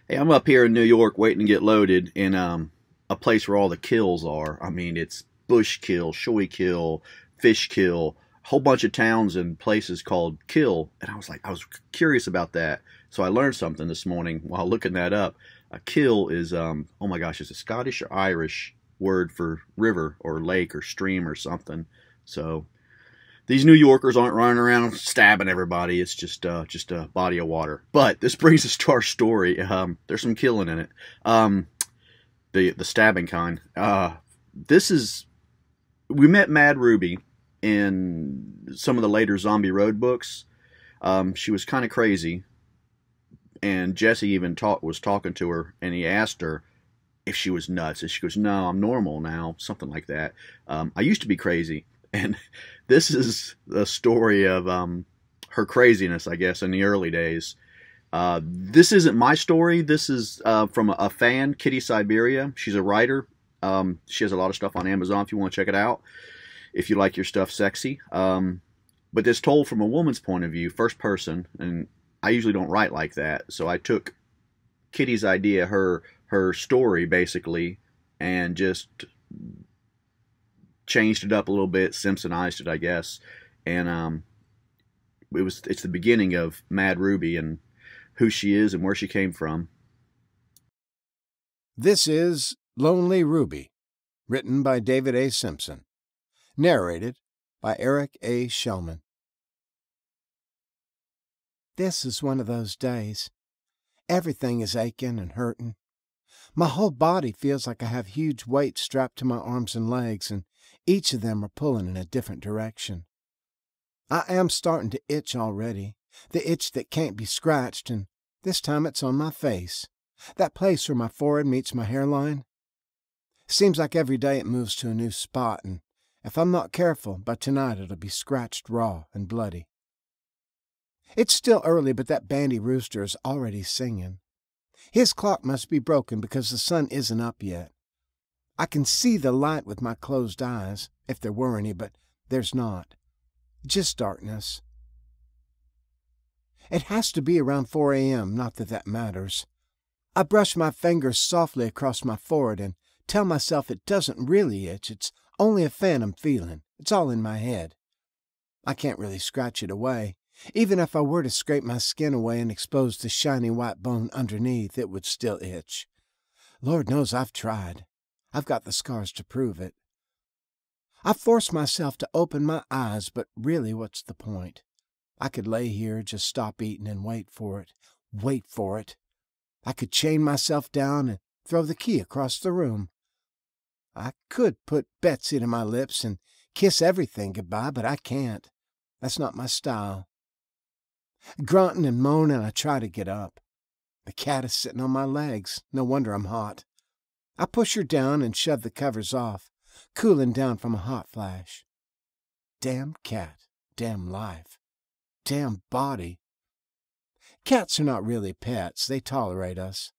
Hey, I'm up here in New York waiting to get loaded in a place where all the kills are. I mean, it's Bush Kill, Shoy Kill, Fish Kill, a whole bunch of towns and places called Kill. And I was curious about that. So I learned something this morning while looking that up. A kill is, oh my gosh, it's a Scottish or Irish word for river or lake or stream or something. So these New Yorkers aren't running around stabbing everybody. It's just a body of water. But this brings us to our story. There's some killing in it. The stabbing kind. This is We met Mad Ruby in some of the later Zombie Road books. She was kind of crazy, and Jesse even was talking to her, and he asked her if she was nuts, and she goes, "No, I'm normal now," something like that. I used to be crazy, and this is the story of her craziness, I guess, in the early days. This isn't my story. This is from a fan, Kitty Siberia. She's a writer. She has a lot of stuff on Amazon if you want to check it out, if you like your stuff sexy. But it's told from a woman's point of view, first person, and I usually don't write like that. So I took Kitty's idea, her story basically, and just changed it up a little bit, Simpsonized it, I guess. And it's the beginning of Mad Ruby and who she is and where she came from. This is Lonely Ruby, written by David A. Simpson, narrated by Eric A. Shellman. This is one of those days. Everything is aching and hurting. My whole body feels like I have huge weights strapped to my arms and legs, and each of them are pulling in a different direction. I am starting to itch already, the itch that can't be scratched, and this time it's on my face, that place where my forehead meets my hairline. Seems like every day it moves to a new spot, and if I'm not careful, by tonight it'll be scratched raw and bloody. It's still early, but that bandy rooster is already singing. His clock must be broken because the sun isn't up yet. I can see the light with my closed eyes, if there were any, but there's not. Just darkness. It has to be around 4 a.m., not that that matters. I brush my fingers softly across my forehead and tell myself it doesn't really itch, it's only a phantom feeling. It's all in my head. I can't really scratch it away. Even if I were to scrape my skin away and expose the shiny white bone underneath, it would still itch. Lord knows I've tried. I've got the scars to prove it. I force myself to open my eyes, but really what's the point? I could lay here, just stop eating and wait for it. Wait for it. I could chain myself down and throw the key across the room. I could put Betsy to my lips and kiss everything goodbye, but I can't. That's not my style. Grunting and moaning, I try to get up. The cat is sitting on my legs. No wonder I'm hot. I push her down and shove the covers off, cooling down from a hot flash. Damn cat. Damn life. Damn body. Cats are not really pets. They tolerate us.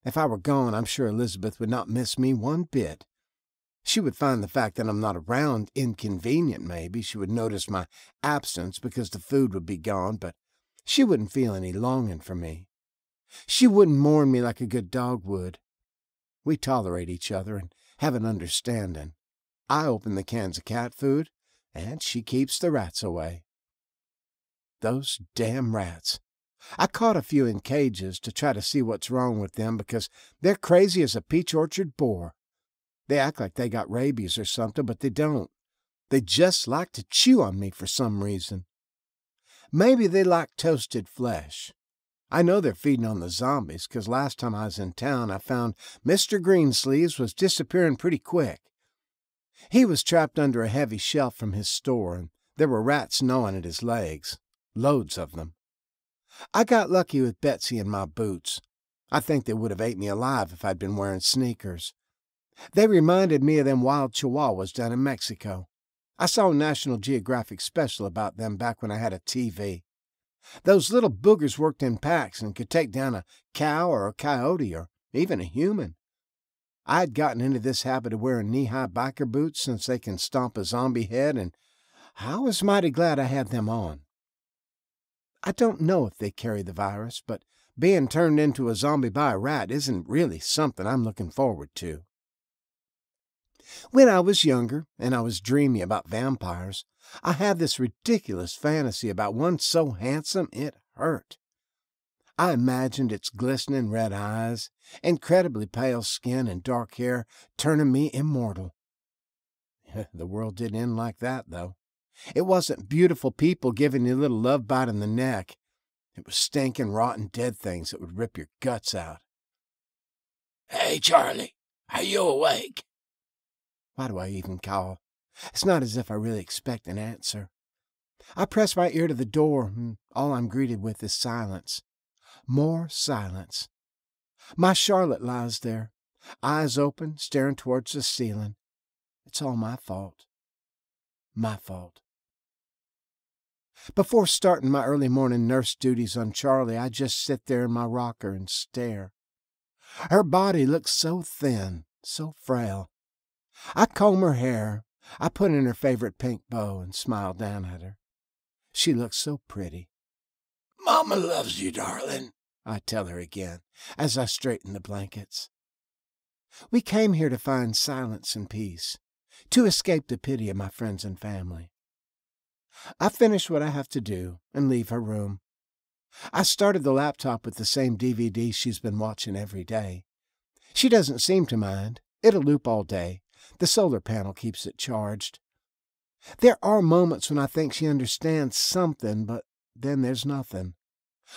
If I were gone, I'm sure Elizabeth would not miss me one bit. She would find the fact that I'm not around inconvenient, maybe. She would notice my absence because the food would be gone, but she wouldn't feel any longing for me. She wouldn't mourn me like a good dog would. We tolerate each other and have an understanding. I open the cans of cat food, and she keeps the rats away. Those damn rats. I caught a few in cages to try to see what's wrong with them because they're crazy as a peach orchard boar. They act like they got rabies or something, but they don't. They just like to chew on me for some reason. Maybe they like toasted flesh. I know they're feeding on the zombies, 'cause last time I was in town I found Mr. Greensleeves was disappearing pretty quick. He was trapped under a heavy shelf from his store, and there were rats gnawing at his legs. Loads of them. I got lucky with Betsy and my boots. I think they would have ate me alive if I'd been wearing sneakers. They reminded me of them wild chihuahuas down in Mexico. I saw a National Geographic special about them back when I had a TV. Those little boogers worked in packs and could take down a cow or a coyote or even a human. I had gotten into this habit of wearing knee-high biker boots since they can stomp a zombie head, and I was mighty glad I had them on. I don't know if they carry the virus, but Being turned into a zombie by a rat isn't really something I'm looking forward to. When I was younger and I was dreamy about vampires, I had this ridiculous fantasy about one so handsome it hurt. I imagined its glistening red eyes, incredibly pale skin, and dark hair turning me immortal. The world didn't end like that, though. It wasn't beautiful people giving you a little love bite in the neck. It was stinking, rotten, dead things that would rip your guts out. "Hey, Charlie, are you awake?" Why do I even call? It's not as if I really expect an answer. I press my ear to the door, and all I'm greeted with is silence. More silence. My Charlotte lies there, eyes open, staring towards the ceiling. It's all my fault. My fault. Before starting my early morning nurse duties on Charlie, I just sit there in my rocker and stare. Her body looks so thin, so frail. I comb her hair. I put in her favorite pink bow and smile down at her. She looks so pretty. "Mama loves you, darling," I tell her again as I straighten the blankets. We came here to find silence and peace, to escape the pity of my friends and family. I finish what I have to do and leave her room. I started the laptop with the same DVD she's been watching every day. She doesn't seem to mind. It'll loop all day. The solar panel keeps it charged. There are moments when I think she understands something, but then there's nothing.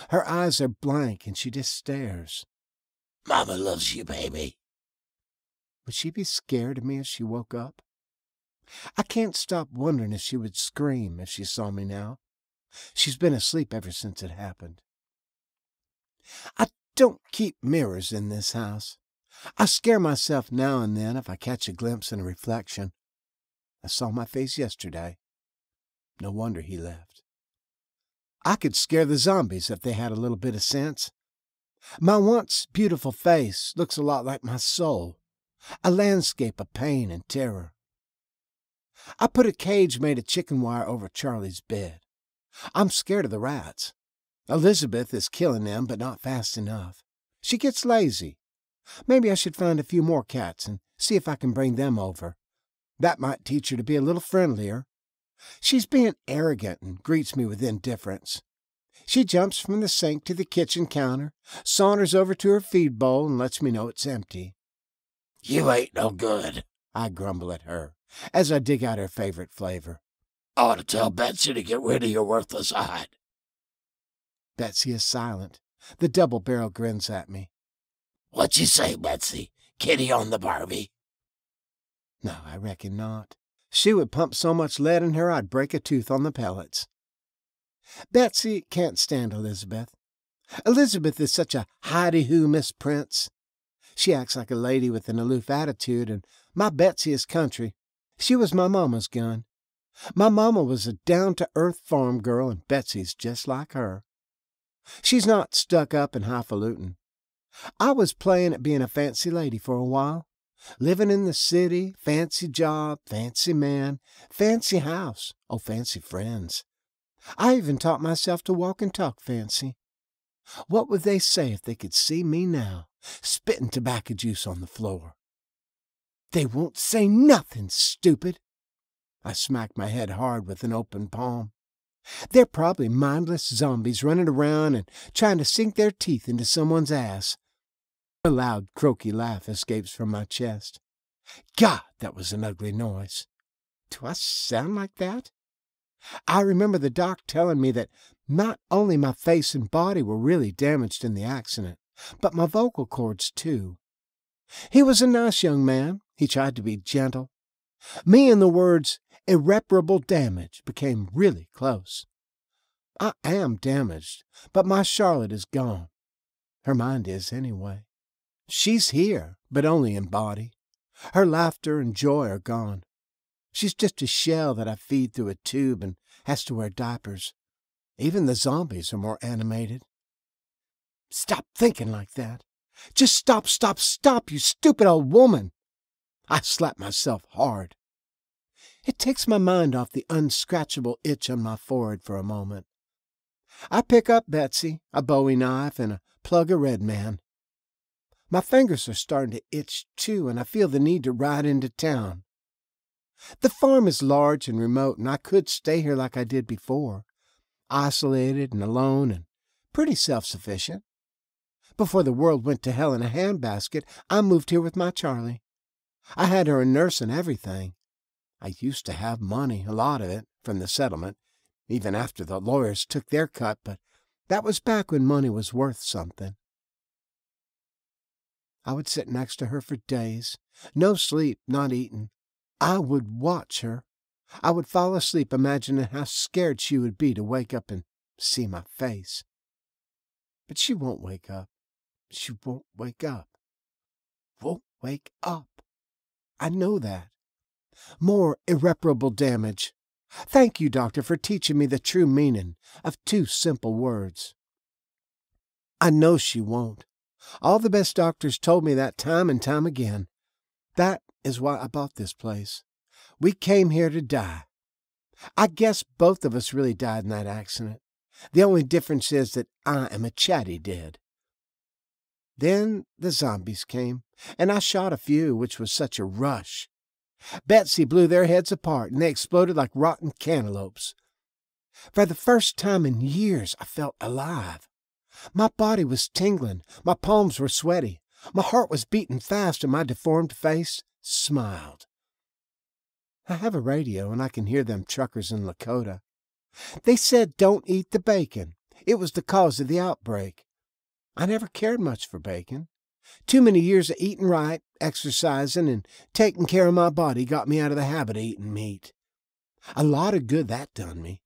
Her eyes are blank and she just stares. "Mama loves you, baby." Would she be scared of me if she woke up? I can't stop wondering if she would scream if she saw me now. She's been asleep ever since it happened. I don't keep mirrors in this house. I scare myself now and then if I catch a glimpse in a reflection. I saw my face yesterday. No wonder he left. I could scare the zombies if they had a little bit of sense. My once beautiful face looks a lot like my soul, a landscape of pain and terror. I put a cage made of chicken wire over Charlie's bed. I'm scared of the rats. Elizabeth is killing them, but not fast enough. She gets lazy. Maybe I should find a few more cats and see if I can bring them over. That might teach her to be a little friendlier. She's being arrogant and greets me with indifference. She jumps from the sink to the kitchen counter, saunters over to her feed bowl, and lets me know it's empty. "You ain't no good," I grumble at her as I dig out her favorite flavor. "I ought to tell Betsy to get rid of your worthless hide." Betsy is silent. The double barrel grins at me. "What you say, Betsy? Kitty on the Barbie?" No, I reckon not. She would pump so much lead in her I'd break a tooth on the pellets. Betsy can't stand Elizabeth. Elizabeth is such a hidey-hoo Miss Prince. She acts like a lady with an aloof attitude, and my Betsy is country. She was my mama's gun. My mama was a down-to-earth farm girl, and Betsy's just like her. She's not stuck up and highfalutin. I was playing at being a fancy lady for a while. Living in the city, fancy job, fancy man, fancy house, fancy friends. I even taught myself to walk and talk fancy. What would they say if they could see me now, spitting tobacco juice on the floor? They won't say nothing, stupid. I smacked my head hard with an open palm. They're probably mindless zombies running around and trying to sink their teeth into someone's ass. A loud, croaky laugh escapes from my chest. God, that was an ugly noise. Do I sound like that? I remember the doc telling me that not only my face and body were really damaged in the accident, but my vocal cords too. He was a nice young man. He tried to be gentle. Me and the words irreparable damage became really close. I am damaged, but my Charlotte is gone. Her mind is, anyway. She's here, but only in body. Her laughter and joy are gone. She's just a shell that I feed through a tube and has to wear diapers. Even the zombies are more animated. Stop thinking like that. Just stop, you stupid old woman. I slap myself hard. It takes my mind off the unscratchable itch on my forehead for a moment. I pick up Betsy, a Bowie knife, and a plug a red man. My fingers are starting to itch too, and I feel the need to ride into town. The farm is large and remote, and I could stay here like I did before, isolated and alone and pretty self-sufficient. Before the world went to hell in a handbasket, I moved here with my Charlie. I had her a nurse and everything. I used to have money, a lot of it, from the settlement, even after the lawyers took their cut, but that was back when money was worth something. I would sit next to her for days, no sleep, not eating. I would watch her. I would fall asleep imagining how scared she would be to wake up and see my face. But she won't wake up. She won't wake up. Won't wake up. I know that. More irreparable damage. Thank you, Doctor, for teaching me the true meaning of two simple words. I know she won't. All the best doctors told me that time and time again. That is why I bought this place. We came here to die. I guess both of us really died in that accident. The only difference is that I am a chatty dead. Then the zombies came, and I shot a few, which was such a rush. Betsy blew their heads apart, and they exploded like rotten cantaloupes. For the first time in years, I felt alive. My body was tingling, my palms were sweaty, my heart was beating fast, and my deformed face smiled. I have a radio, and I can hear them truckers in Lakota. They said don't eat the bacon. It was the cause of the outbreak. I never cared much for bacon. Too many years of eating right, exercising, and taking care of my body got me out of the habit of eating meat. A lot of good that done me.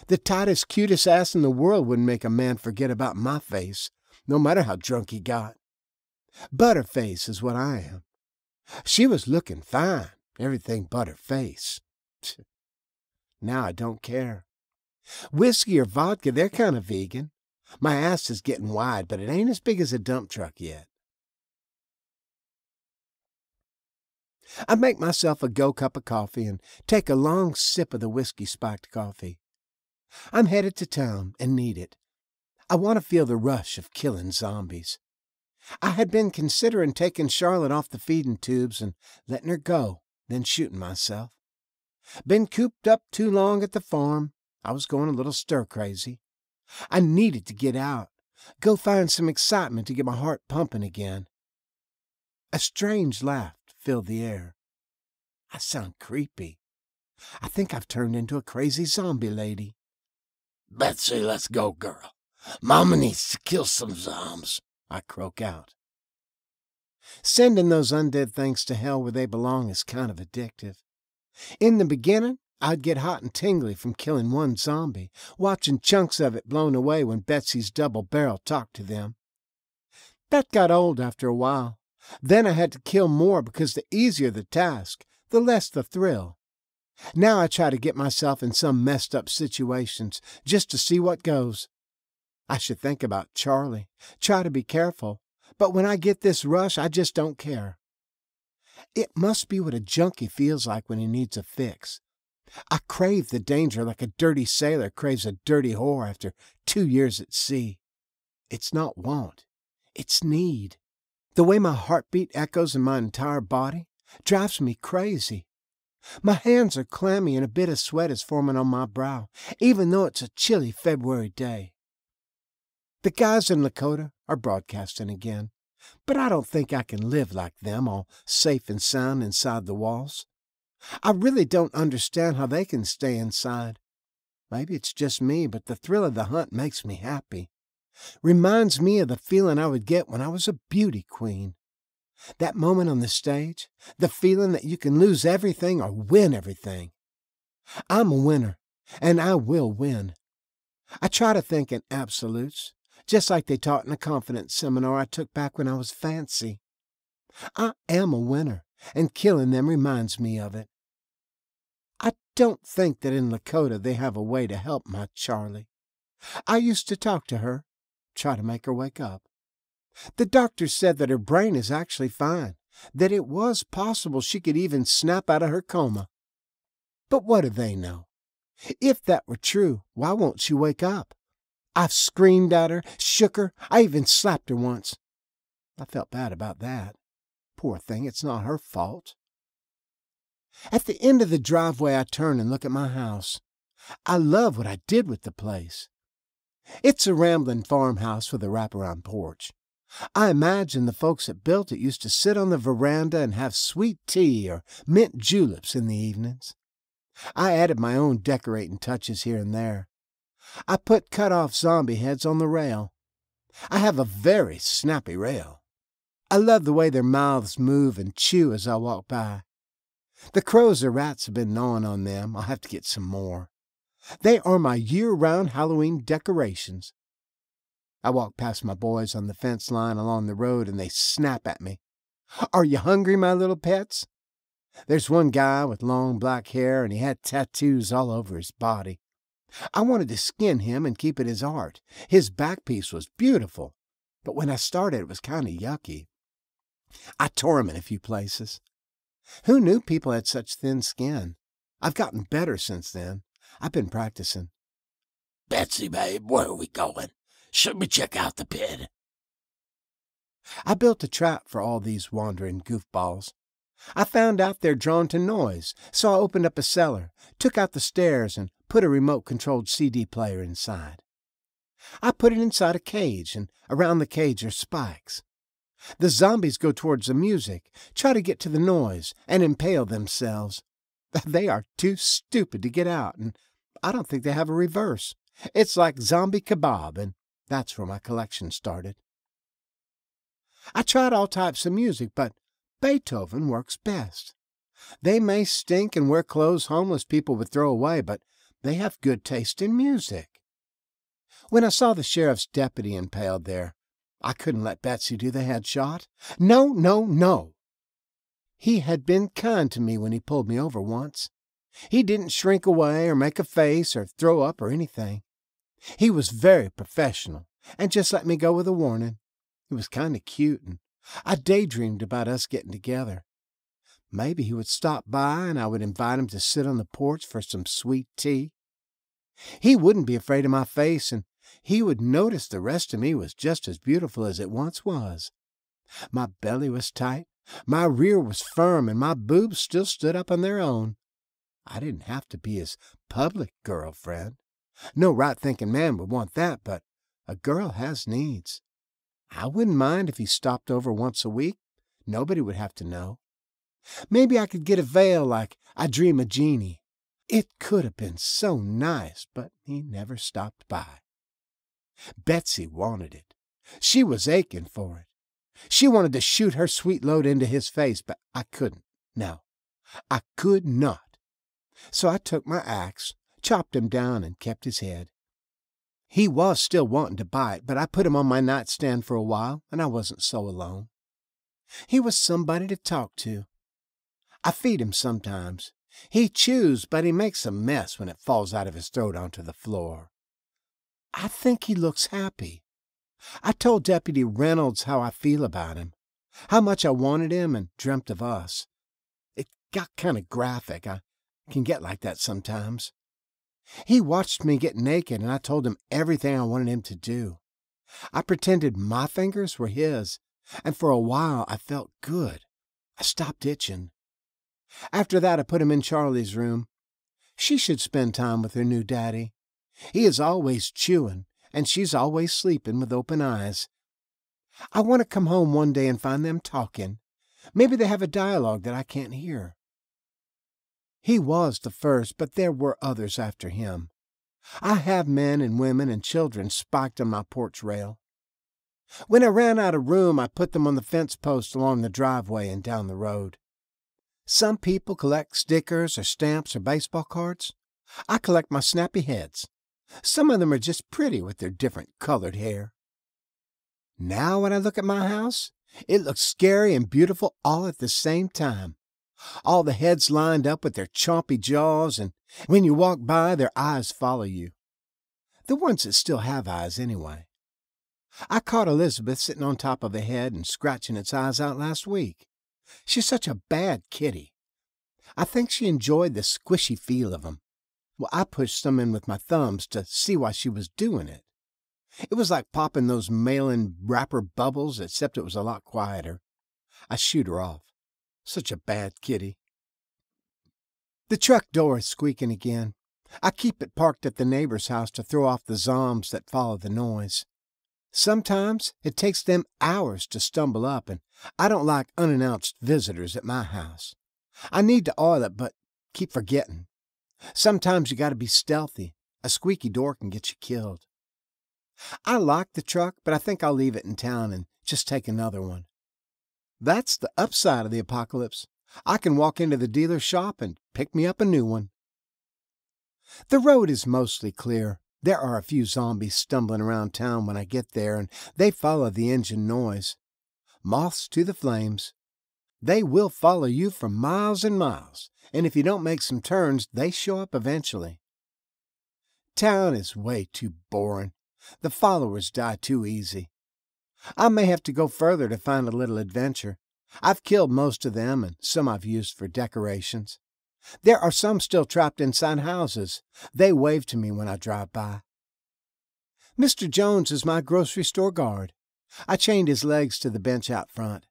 The tightest, cutest ass in the world wouldn't make a man forget about my face, no matter how drunk he got. Butterface is what I am. She was looking fine, everything but her face. Now I don't care. Whiskey or vodka, they're kind of vegan. My ass is getting wide, but it ain't as big as a dump truck yet. I make myself a go cup of coffee and take a long sip of the whiskey-spiked coffee. I'm headed to town and need it. I want to feel the rush of killing zombies. I had been considering taking Charlotte off the feeding tubes and letting her go, then shooting myself. Been cooped up too long at the farm. I was going a little stir-crazy. I needed to get out, go find some excitement to get my heart pumping again. A strange laugh filled the air. I sound creepy. I think I've turned into a crazy zombie lady. Betsy, let's go, girl. Mama needs to kill some zombs, I croak out. Sending those undead things to hell where they belong is kind of addictive. In the beginning, I'd get hot and tingly from killing one zombie, watching chunks of it blown away when Betsy's double barrel talked to them. That got old after a while. Then I had to kill more because the easier the task, the less the thrill. Now I try to get myself in some messed up situations just to see what goes. I should think about Charlie, try to be careful, but when I get this rush, I just don't care. It must be what a junkie feels like when he needs a fix. I crave the danger like a dirty sailor craves a dirty whore after 2 years at sea. It's not want, it's need. The way my heartbeat echoes in my entire body drives me crazy. My hands are clammy and a bit of sweat is forming on my brow, even though it's a chilly February day. The guys in Lakota are broadcasting again, but I don't think I can live like them, all safe and sound inside the walls. I really don't understand how they can stay inside. Maybe it's just me, but the thrill of the hunt makes me happy. Reminds me of the feeling I would get when I was a beauty queen. That moment on the stage, the feeling that you can lose everything or win everything. I'm a winner, and I will win. I try to think in absolutes, just like they taught in a confidence seminar I took back when I was fancy. I am a winner, and killing them reminds me of it. I don't think that in Lakota they have a way to help my Charlie. I used to talk to her, try to make her wake up. The doctor said that her brain is actually fine, that it was possible she could even snap out of her coma. But what do they know? If that were true, why won't she wake up? I've screamed at her, shook her, I even slapped her once. I felt bad about that. Poor thing, it's not her fault. At the end of the driveway, I turn and look at my house. I love what I did with the place. It's a rambling farmhouse with a wraparound porch. I imagine the folks that built it used to sit on the veranda and have sweet tea or mint juleps in the evenings. I added my own decorating touches here and there. I put cut-off zombie heads on the rail. I have a very snappy rail. I love the way their mouths move and chew as I walk by. The crows or rats have been gnawing on them. I'll have to get some more. They are my year-round Halloween decorations. I walk past my boys on the fence line along the road, and they snap at me. Are you hungry, my little pets? There's one guy with long black hair, and he had tattoos all over his body. I wanted to skin him and keep it as art. His back piece was beautiful, but when I started, it was kind of yucky. I tore him in a few places. Who knew people had such thin skin? I've gotten better since then. I've been practicing. Betsy, babe, where are we going? Should we check out the pit? I built a trap for all these wandering goofballs. I found out they're drawn to noise, so I opened up a cellar, took out the stairs, and put a remote-controlled CD player inside. I put it inside a cage, and around the cage are spikes. The zombies go towards the music, try to get to the noise, and impale themselves. They are too stupid to get out, and I don't think they have a reverse. It's like zombie kebab, and that's where my collection started. I tried all types of music, but Beethoven works best. They may stink and wear clothes homeless people would throw away, but they have good taste in music. When I saw the sheriff's deputy impaled there, I couldn't let Betsy do the headshot. No, no, no. He had been kind to me when he pulled me over once. He didn't shrink away or make a face or throw up or anything. He was very professional and just let me go with a warning. It was kind of cute, and I daydreamed about us getting together. Maybe he would stop by and I would invite him to sit on the porch for some sweet tea. He wouldn't be afraid of my face, and he would notice the rest of me was just as beautiful as it once was. My belly was tight, my rear was firm, and my boobs still stood up on their own. I didn't have to be his public girlfriend. No right-thinking man would want that, but a girl has needs. I wouldn't mind if he stopped over once a week. Nobody would have to know. Maybe I could get a veil like I Dream of Jeannie. It could have been so nice, but he never stopped by. Betsy wanted it. She was aching for it. She wanted to shoot her sweet load into his face, but I couldn't. No, I could not. So I took my axe, chopped him down, and kept his head. He was still wanting to bite, but I put him on my nightstand for a while, and I wasn't so alone. He was somebody to talk to. I feed him sometimes. He chews, but he makes a mess when it falls out of his throat onto the floor. I think he looks happy. I told Deputy Reynolds how I feel about him, how much I wanted him and dreamt of us. It got kind of graphic. I can get like that sometimes. He watched me get naked, and I told him everything I wanted him to do. I pretended my fingers were his, and for a while I felt good. I stopped itching. After that, I put him in Charlie's room. She should spend time with her new daddy. He is always chewing, and she's always sleeping with open eyes. I want to come home one day and find them talking. Maybe they have a dialogue that I can't hear. He was the first, but there were others after him. I have men and women and children spiked on my porch rail. When I ran out of room, I put them on the fence post along the driveway and down the road. Some people collect stickers or stamps or baseball cards. I collect my snappy heads. Some of them are just pretty with their different colored hair. Now when I look at my house, it looks scary and beautiful all at the same time. All the heads lined up with their chompy jaws, and when you walk by, their eyes follow you. The ones that still have eyes, anyway. I caught Elizabeth sitting on top of a head and scratching its eyes out last week. She's such a bad kitty. I think she enjoyed the squishy feel of them. Well, I pushed some in with my thumbs to see why she was doing it. It was like popping those mail-in wrapper bubbles, except it was a lot quieter. I shoot her off. Such a bad kitty. The truck door is squeaking again. I keep it parked at the neighbor's house to throw off the zombs that follow the noise. Sometimes it takes them hours to stumble up, and I don't like unannounced visitors at my house. I need to oil it, but keep forgetting. Sometimes you got to be stealthy. A squeaky door can get you killed. I like the truck, but I think I'll leave it in town and just take another one. That's the upside of the apocalypse. I can walk into the dealer shop and pick me up a new one. The road is mostly clear. There are a few zombies stumbling around town when I get there, and they follow the engine noise. Moths to the flames. They will follow you for miles and miles, and if you don't make some turns, they show up eventually. Town is way too boring. The followers die too easy. I may have to go further to find a little adventure. I've killed most of them, and some I've used for decorations. There are some still trapped inside houses. They wave to me when I drive by. Mr. Jones is my grocery store guard. I chained his legs to the bench out front.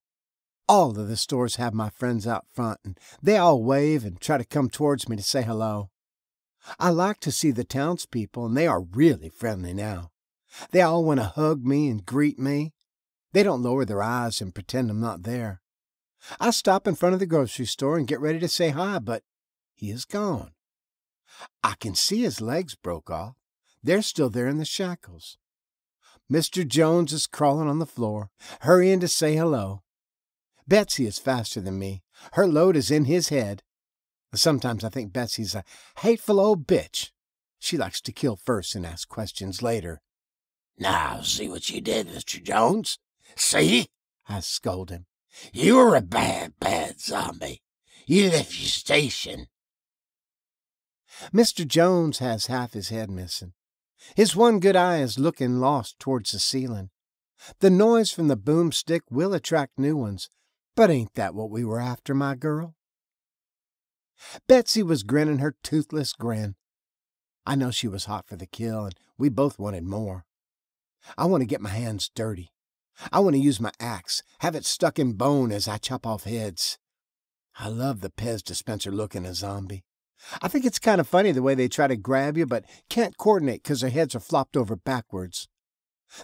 All of the stores have my friends out front, and they all wave and try to come towards me to say hello. I like to see the townspeople, and they are really friendly now. They all want to hug me and greet me. They don't lower their eyes and pretend I'm not there. I stop in front of the grocery store and get ready to say hi, but he is gone. I can see his legs broke off. They're still there in the shackles. Mr. Jones is crawling on the floor, hurrying to say hello. Betsy is faster than me. Her load is in his head. Sometimes I think Betsy's a hateful old bitch. She likes to kill first and ask questions later. Now, see what you did, Mr. Jones? See? I scold him. You were a bad, bad zombie. You left your station. Mr. Jones has half his head missing. His one good eye is looking lost towards the ceiling. The noise from the boomstick will attract new ones, but ain't that what we were after, my girl? Betsy was grinning her toothless grin. I know she was hot for the kill, and we both wanted more. I want to get my hands dirty. I want to use my axe, have it stuck in bone as I chop off heads. I love the Pez dispenser look in a zombie. I think it's kind of funny the way they try to grab you but can't coordinate because their heads are flopped over backwards.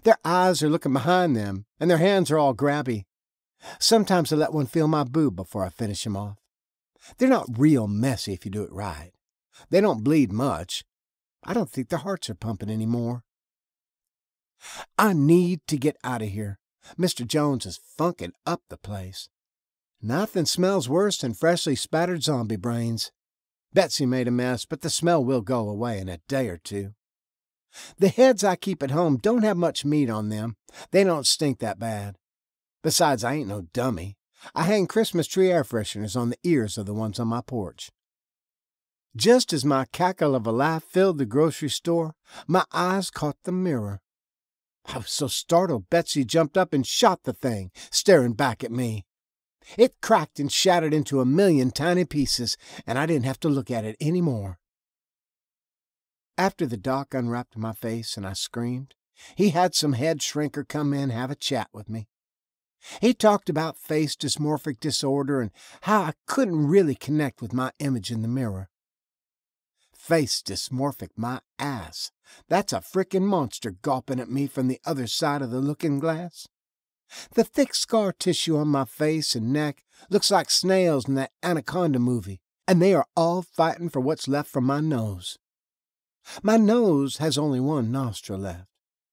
Their eyes are looking behind them, and their hands are all grabby. Sometimes I let one feel my boob before I finish him off. They're not real messy if you do it right. They don't bleed much. I don't think their hearts are pumping anymore. I need to get out of here. Mr. Jones is funking up the place. Nothing smells worse than freshly spattered zombie brains. Betsy made a mess, but the smell will go away in a day or two. The heads I keep at home don't have much meat on them. They don't stink that bad. Besides, I ain't no dummy. I hang Christmas tree air fresheners on the ears of the ones on my porch. Just as my cackle of a laugh filled the grocery store, my eyes caught the mirror. I was so startled, Betsy jumped up and shot the thing, staring back at me. It cracked and shattered into a million tiny pieces, and I didn't have to look at it any more. After the doc unwrapped my face and I screamed, he had some head shrinker come in and have a chat with me. He talked about face dysmorphic disorder and how I couldn't really connect with my image in the mirror. Face dysmorphic, my ass. That's a frickin' monster gawping at me from the other side of the looking glass. The thick scar tissue on my face and neck looks like snails in that Anaconda movie, and they are all fighting for what's left from my nose. My nose has only one nostril left.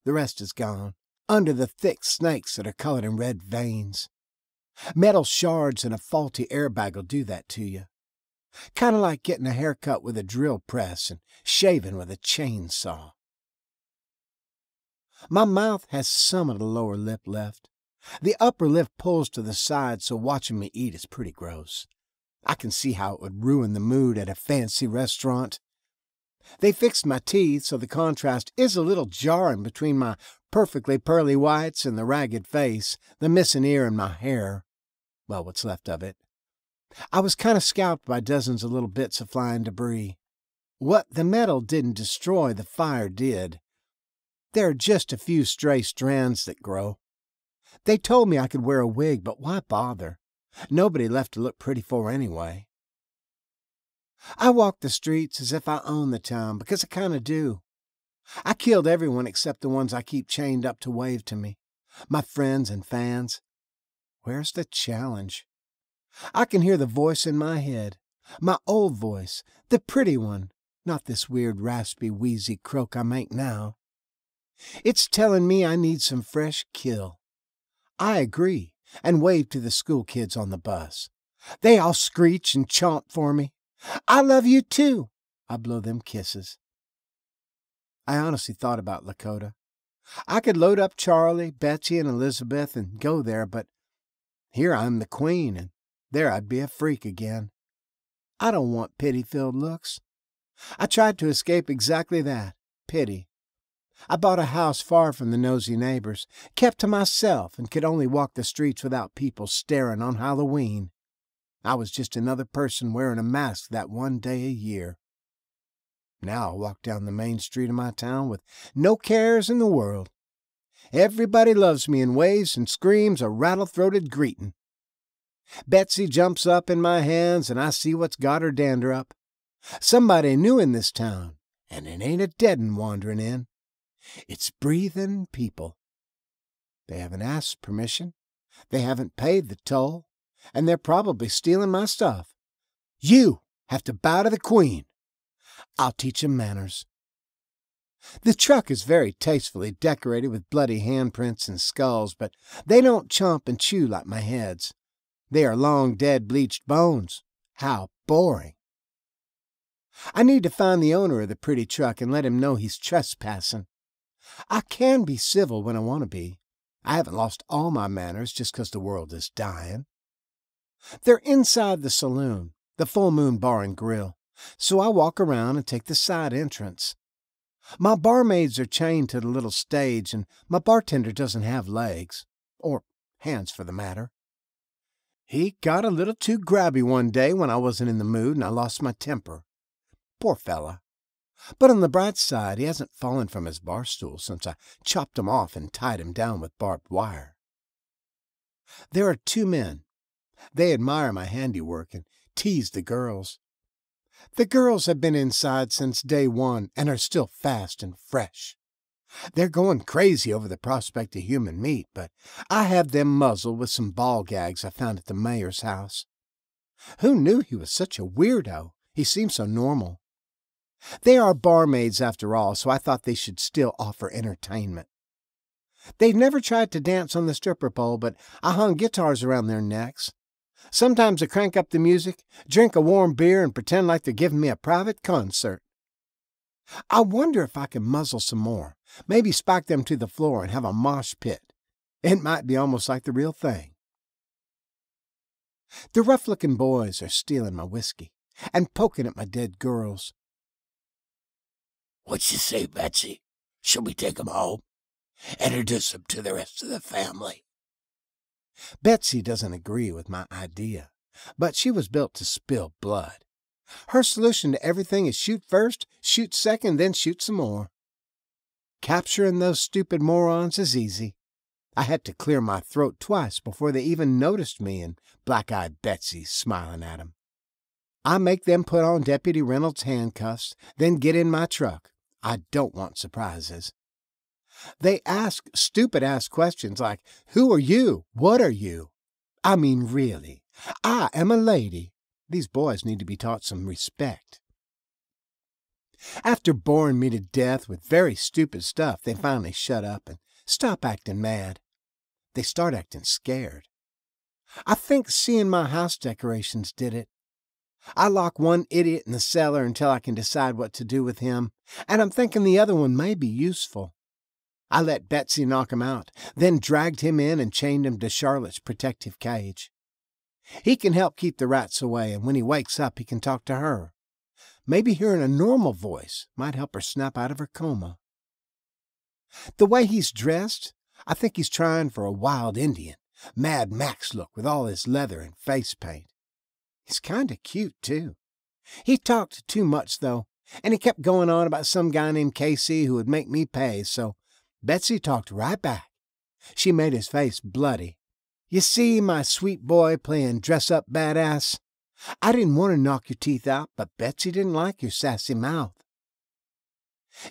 The rest is gone, under the thick snakes that are colored in red veins. Metal shards and a faulty airbag will do that to you. Kind of like getting a haircut with a drill press and shaving with a chainsaw. My mouth has some of the lower lip left. The upper lip pulls to the side, so watching me eat is pretty gross. I can see how it would ruin the mood at a fancy restaurant. They fixed my teeth, so the contrast is a little jarring between my perfectly pearly whites and the ragged face, the missing ear, and my hair. Well, what's left of it. I was kind of scalped by dozens of little bits of flying debris. What the metal didn't destroy, the fire did. There are just a few stray strands that grow. They told me I could wear a wig, but why bother? Nobody left to look pretty for anyway. I walk the streets as if I own the town, because I kind of do. I killed everyone except the ones I keep chained up to wave to me, my friends and fans. Where's the challenge? I can hear the voice in my head, my old voice, the pretty one, not this weird raspy wheezy croak I make now. It's telling me I need some fresh kill. I agree, and wave to the school kids on the bus. They all screech and chomp for me. I love you too. I blow them kisses. I honestly thought about Lakota. I could load up Charlie, Betsy, and Elizabeth and go there, but here I'm the queen, and there I'd be a freak again. I don't want pity-filled looks. I tried to escape exactly that, pity. I bought a house far from the nosy neighbors, kept to myself, and could only walk the streets without people staring on Halloween. I was just another person wearing a mask that one day a year. Now I walk down the main street of my town with no cares in the world. Everybody loves me and waves and screams a rattle-throated greeting. Betsy jumps up in my hands, and I see what's got her dander up. Somebody new in this town, and it ain't a dead 'un wandering in. It's breathing people. They haven't asked permission, they haven't paid the toll, and they're probably stealing my stuff. You have to bow to the queen. I'll teach 'em manners. The truck is very tastefully decorated with bloody handprints and skulls, but they don't chomp and chew like my heads. They are long dead bleached bones. How boring. I need to find the owner of the pretty truck and let him know he's trespassing. I can be civil when I want to be. I haven't lost all my manners just 'cause the world is dying. They're inside the saloon, the Full Moon Bar and Grill, so I walk around and take the side entrance. My barmaids are chained to the little stage, and my bartender doesn't have legs, or hands for the matter. He got a little too grabby one day when I wasn't in the mood and I lost my temper. Poor fella. But on the bright side, he hasn't fallen from his bar stool since I chopped him off and tied him down with barbed wire. There are two men. They admire my handiwork and tease the girls. The girls have been inside since day one and are still fast and fresh. They're going crazy over the prospect of human meat, but I have them muzzled with some ball gags I found at the mayor's house. Who knew he was such a weirdo? He seemed so normal. They are barmaids after all, so I thought they should still offer entertainment. They've never tried to dance on the stripper pole, but I hung guitars around their necks. Sometimes I crank up the music, drink a warm beer, and pretend like they're giving me a private concert. I wonder if I can muzzle some more, maybe spike them to the floor and have a mosh pit. It might be almost like the real thing. The rough-looking boys are stealing my whiskey and poking at my dead girls. What you say, Betsy? Shall we take 'em home? Introduce 'em to the rest of the family. Betsy doesn't agree with my idea, but she was built to spill blood. Her solution to everything is shoot first, shoot second, then shoot some more. Capturing those stupid morons is easy. I had to clear my throat twice before they even noticed me and black-eyed Betsy smiling at 'em. I make them put on Deputy Reynolds' handcuffs, then get in my truck. I don't want surprises. They ask stupid-ass questions like, "Who are you? What are you?" I mean, really. I am a lady. These boys need to be taught some respect. After boring me to death with very stupid stuff, they finally shut up and stop acting mad. They start acting scared. I think seeing my house decorations did it. I lock one idiot in the cellar until I can decide what to do with him, and I'm thinking the other one may be useful. I let Betsy knock him out, then dragged him in and chained him to Charlotte's protective cage. He can help keep the rats away, and when he wakes up, he can talk to her. Maybe hearing a normal voice might help her snap out of her coma. The way he's dressed, I think he's trying for a wild Indian, Mad Max look with all his leather and face paint. He's kind of cute, too. He talked too much, though, and he kept going on about some guy named Casey who would make me pay, so Betsy talked right back. She made his face bloody. "You see, my sweet boy playing dress-up badass? I didn't want to knock your teeth out, but Betsy didn't like your sassy mouth."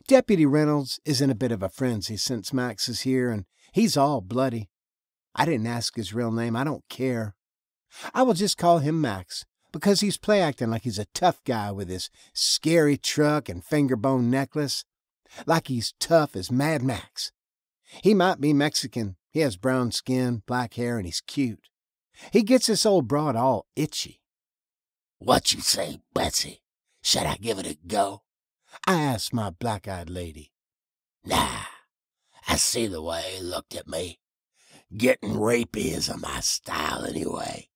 Deputy Reynolds is in a bit of a frenzy since Max is here, and he's all bloody. I didn't ask his real name. I don't care. I will just call him Max, because he's play-acting like he's a tough guy with his scary truck and finger-bone necklace, like he's tough as Mad Max. He might be Mexican. He has brown skin, black hair, and he's cute. He gets this old broad all itchy. "What you say, Betsy? Should I give it a go?" I asked my black-eyed lady. "Nah, I see the way he looked at me. Getting rapey isn't my style anyway.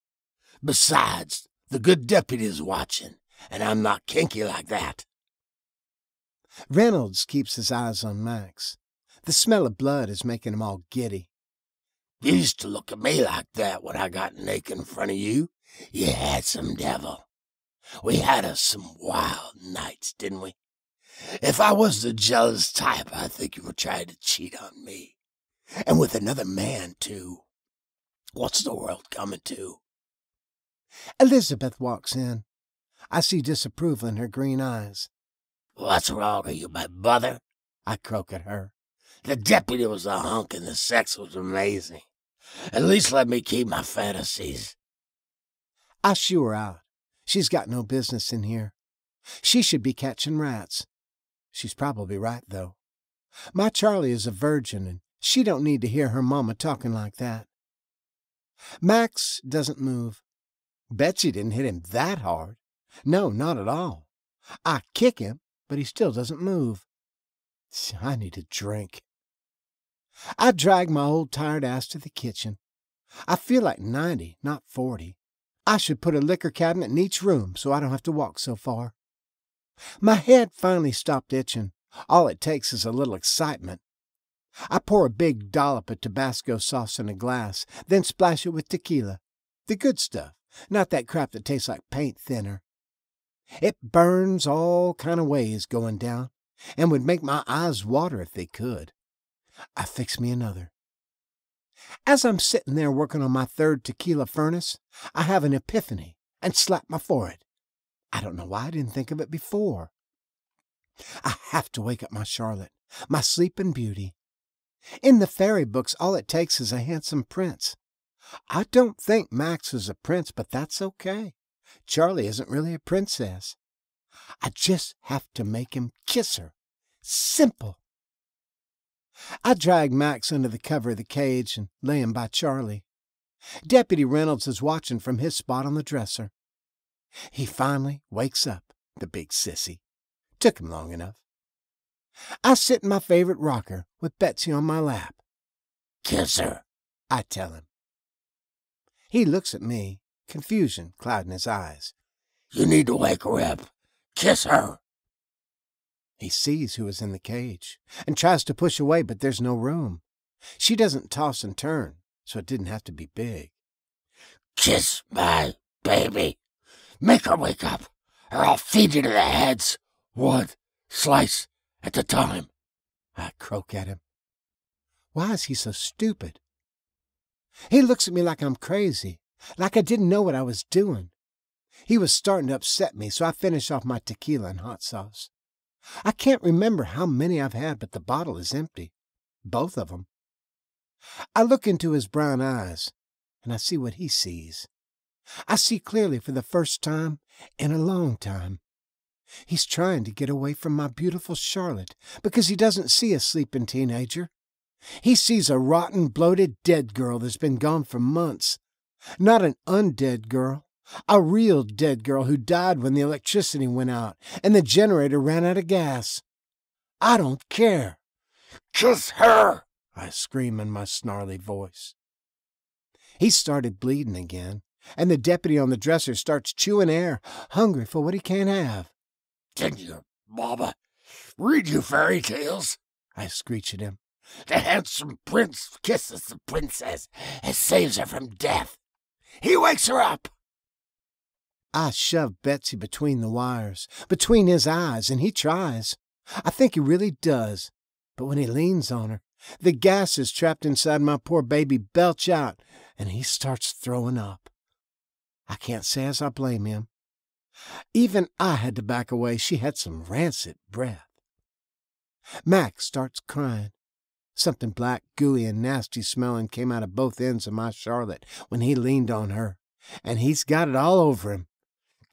Besides, the good deputy's watching, and I'm not kinky like that." Reynolds keeps his eyes on Max. The smell of blood is making him all giddy. "You used to look at me like that when I got naked in front of you. You handsome devil. We had us some wild nights, didn't we? If I was the jealous type, I think you were trying to cheat on me. And with another man, too. What's the world coming to?" Elizabeth walks in. I see disapproval in her green eyes. "What's wrong? Are you my mother?" I croak at her. "The deputy was a hunk and the sex was amazing. At least let me keep my fantasies." I shoo her out. She's got no business in here. She should be catching rats. She's probably right, though. My Charlie is a virgin, and she don't need to hear her mama talking like that. Max doesn't move. Betsy didn't hit him that hard. No, not at all. I kick him, but he still doesn't move. I need a drink. I drag my old tired ass to the kitchen. I feel like 90, not 40. I should put a liquor cabinet in each room so I don't have to walk so far. My head finally stopped itching. All it takes is a little excitement. I pour a big dollop of Tabasco sauce in a glass, then splash it with tequila. The good stuff, not that crap that tastes like paint thinner. It burns all kind of ways going down, and would make my eyes water if they could. I fix me another. As I'm sitting there working on my third tequila furnace, I have an epiphany and slap my forehead. I don't know why I didn't think of it before. I have to wake up my Charlotte, my sleeping beauty. In the fairy books, all it takes is a handsome prince. I don't think Max is a prince, but that's okay. Charlie isn't really a princess. I just have to make him kiss her. Simple. I drag Max under the cover of the cage and lay him by Charlie. Deputy Reynolds is watching from his spot on the dresser. He finally wakes up, the big sissy. Took him long enough. I sit in my favorite rocker with Betsy on my lap. "Kiss her," I tell him. He looks at me, confusion clouding his eyes. "You need to wake her up. Kiss her." He sees who is in the cage and tries to push away, but there's no room. She doesn't toss and turn, so it didn't have to be big. "Kiss my baby. Make her wake up, or I'll feed you to the heads, one slice at a time." I croak at him. Why is he so stupid? He looks at me like I'm crazy, like I didn't know what I was doing. He was starting to upset me, so I finish off my tequila and hot sauce. I can't remember how many I've had, but the bottle is empty. Both of them. I look into his brown eyes, and I see what he sees. I see clearly for the first time in a long time. He's trying to get away from my beautiful Charlotte because he doesn't see a sleeping teenager. He sees a rotten, bloated, dead girl that's been gone for months. Not an undead girl. A real dead girl who died when the electricity went out and the generator ran out of gas. I don't care. "Kiss her," I scream in my snarly voice. He started bleeding again, and the deputy on the dresser starts chewing air, hungry for what he can't have. "Didn't your mama read you fairy tales?" I screech at him. "The handsome prince kisses the princess and saves her from death. He wakes her up." I shove Betsy between the wires, between his eyes, and he tries. I think he really does. But when he leans on her, The gases trapped inside my poor baby belch out, and he starts throwing up. I can't say as I blame him. Even I had to back away. She had some rancid breath. Max starts crying. Something black, gooey, and nasty smelling came out of both ends of my Charlotte when he leaned on her, and he's got it all over him.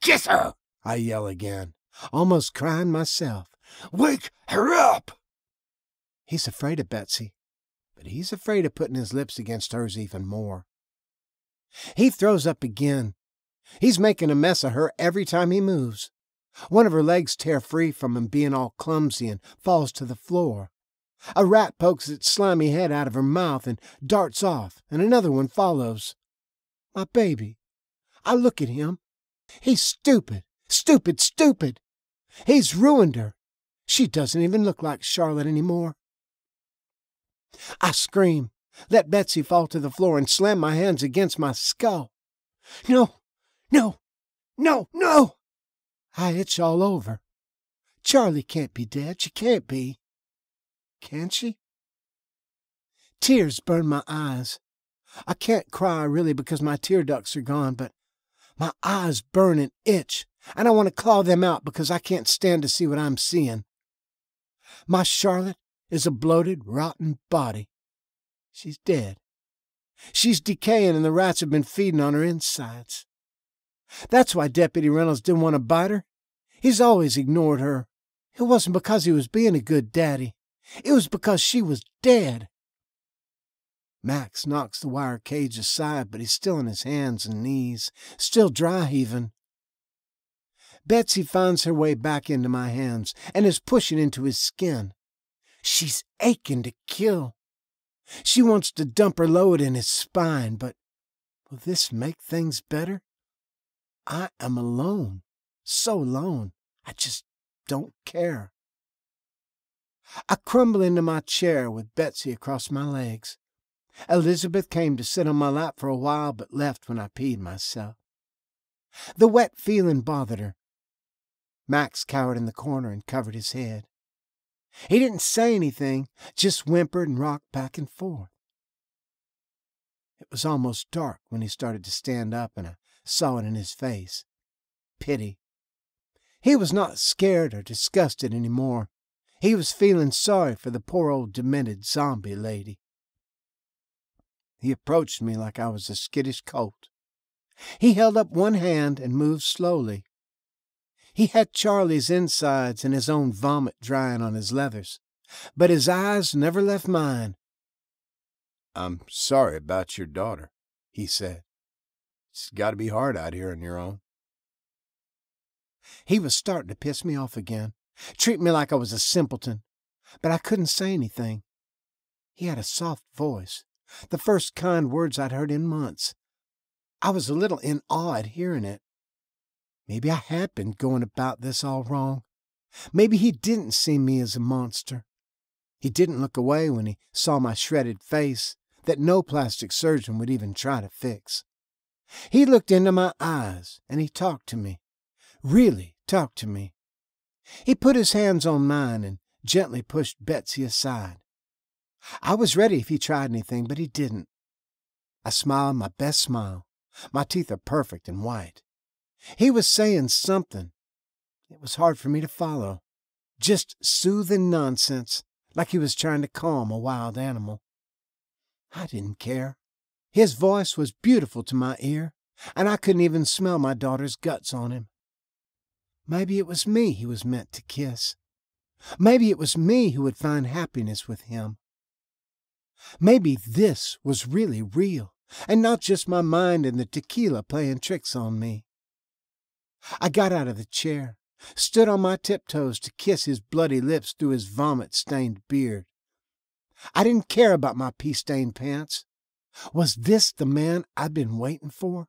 Kiss her! I yell again, almost crying myself. Wake her up! He's afraid of Betsy, but he's afraid of putting his lips against hers even more. He throws up again. He's making a mess of her every time he moves. One of her legs tear free from him being all clumsy and falls to the floor. A rat pokes its slimy head out of her mouth and darts off, and another one follows. My baby. I look at him. He's stupid, stupid, stupid. He's ruined her. She doesn't even look like Charlotte anymore. I scream, let Betsy fall to the floor, and slam my hands against my skull. No, no, no, no! I itch all over. Charlie can't be dead. She can't be. Can she? Tears burn my eyes. I can't cry really because my tear ducts are gone, but my eyes burn and itch, and I want to claw them out because I can't stand to see what I'm seeing. My Charlotte is a bloated, rotten body. She's dead. She's decaying, and the rats have been feeding on her insides. That's why Deputy Reynolds didn't want to bite her. He's always ignored her. It wasn't because he was being a good daddy. It was because she was dead. Max knocks the wire cage aside, but he's still on his hands and knees, still dry heaving. Betsy finds her way back into my hands and is pushing into his skin. She's aching to kill. She wants to dump her load in his spine, but will this make things better? I am alone, so alone, I just don't care. I crumble into my chair with Betsy across my legs. Elizabeth came to sit on my lap for a while, but left when I peed myself. The wet feeling bothered her. Max cowered in the corner and covered his head. He didn't say anything, just whimpered and rocked back and forth. It was almost dark when he started to stand up, and I saw it in his face. Pity. He was not scared or disgusted any more. He was feeling sorry for the poor old demented zombie lady. He approached me like I was a skittish colt. He held up one hand and moved slowly. He had Charlie's insides and his own vomit drying on his leathers, but his eyes never left mine. "I'm sorry about your daughter," he said. "It's got to be hard out here on your own." He was starting to piss me off again, treat me like I was a simpleton, but I couldn't say anything. He had a soft voice, the first kind words I'd heard in months. I was a little in awe at hearing it. Maybe I had been going about this all wrong. Maybe he didn't see me as a monster. He didn't look away when he saw my shredded face that no plastic surgeon would even try to fix. He looked into my eyes and he talked to me, really talked to me. He put his hands on mine and gently pushed Betsy aside. I was ready if he tried anything, but he didn't. I smiled my best smile. My teeth are perfect and white. He was saying something. It was hard for me to follow. Just soothing nonsense, like he was trying to calm a wild animal. I didn't care. His voice was beautiful to my ear, and I couldn't even smell my daughter's guts on him. Maybe it was me he was meant to kiss. Maybe it was me who would find happiness with him. Maybe this was really real, and not just my mind and the tequila playing tricks on me. I got out of the chair, stood on my tiptoes to kiss his bloody lips through his vomit-stained beard. I didn't care about my pee-stained pants. Was this the man I'd been waiting for,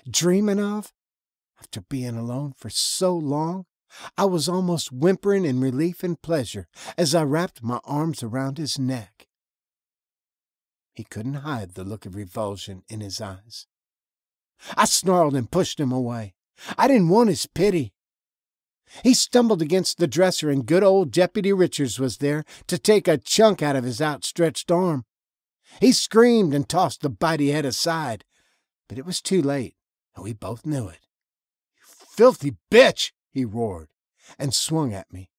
dreaming of? After being alone for so long, I was almost whimpering in relief and pleasure as I wrapped my arms around his neck. He couldn't hide the look of revulsion in his eyes. I snarled and pushed him away. I didn't want his pity. He stumbled against the dresser, and good old Deputy Richards was there to take a chunk out of his outstretched arm. He screamed and tossed the bitey head aside, but it was too late, and we both knew it. "You filthy bitch!" he roared, and swung at me.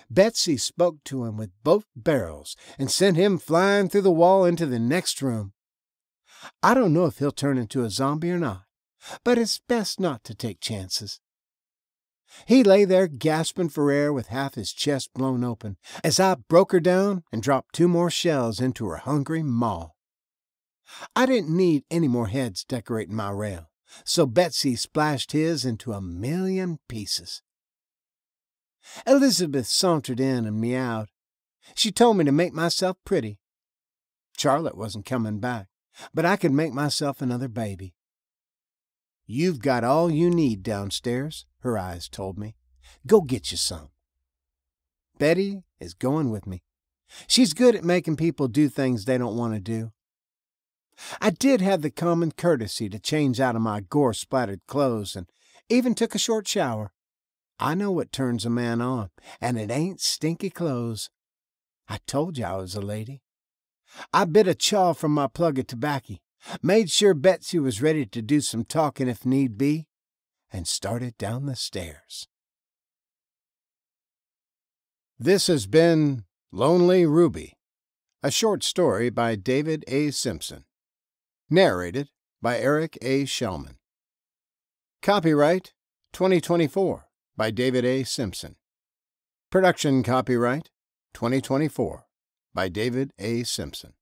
Betsy spoke to him with both barrels and sent him flying through the wall into the next room. I don't know if he'll turn into a zombie or not, but it's best not to take chances. He lay there gasping for air with half his chest blown open as I broke her down and dropped 2 more shells into her hungry maw. I didn't need any more heads decorating my rail, so Betsy splashed his into 1,000,000 pieces. Elizabeth sauntered in and meowed. She told me to make myself pretty. Charlotte wasn't coming back, but I could make myself another baby. "You've got all you need downstairs," her eyes told me. "Go get you some." Betty is going with me. She's good at making people do things they don't want to do. I did have the common courtesy to change out of my gore-splattered clothes and even took a short shower. I know what turns a man on, and it ain't stinky clothes. I told you I was a lady. I bit a chaw from my plug of tobacco, made sure Betsy was ready to do some talking if need be, and started down the stairs. This has been Lonely Ruby, a short story by David A. Simpson. Narrated by Eric A. Shellman. Copyright 2024 by David A. Simpson. Production copyright 2024 by David A. Simpson.